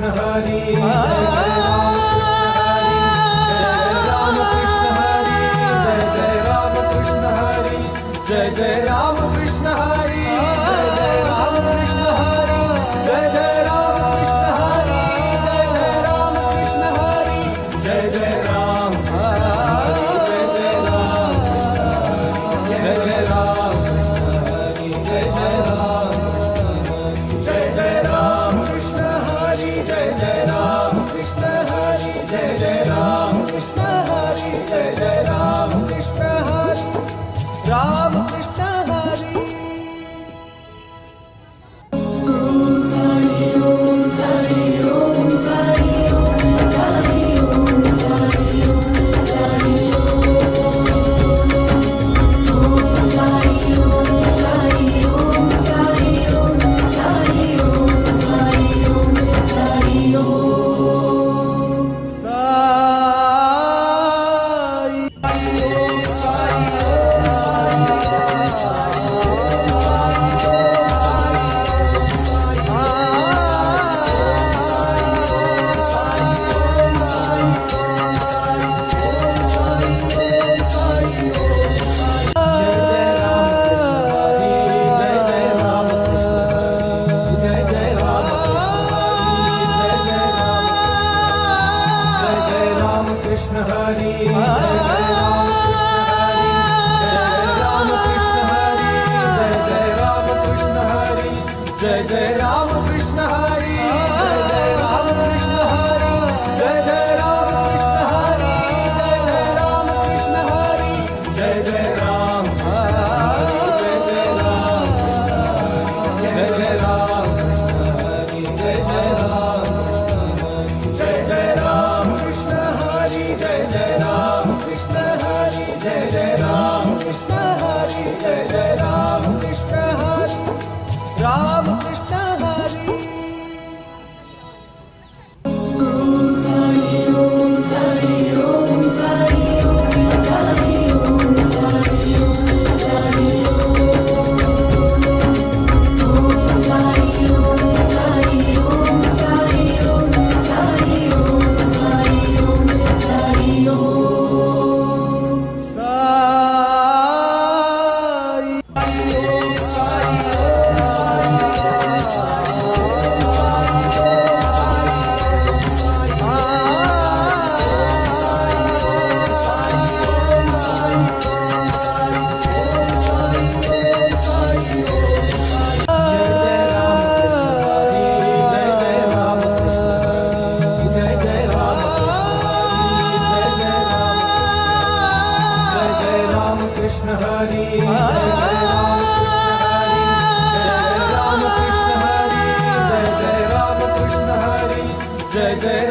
Krishna Hari Jai Ram Krishna Hari Jai Ram Krishna Hari Jai Ram Krishna Hari Jai Ram Krishna Hari Jai Ram Krishna Hari Jai Ram Krishna Hari Jai Ram Hari Jai Ram Krishna Hari Jai Ram Krishna Hari Jai Ram Krishna Hari Jai Ram Krishna Hari Jai Ram Krishna Hari Ram Krishna Hari Krishna Hari Jai Ram Krishna Hari Jai Ram Krishna Hari Jai Ram Krishna Hari Jai Ram Krishna Hari Jai Ram Krishna Hari Jai Ram Krishna Hari Jai Ram Hari Jai Ram Krishna Hari Jai Ram Krishna Hari Jai Ram Krishna Hari Jai Ram Krishna Hari Jai Ram Krishna Hari Ram Krishna Hari Krishna Hari Jai Ram Krishna Hari Jai Ram Krishna Hari Jai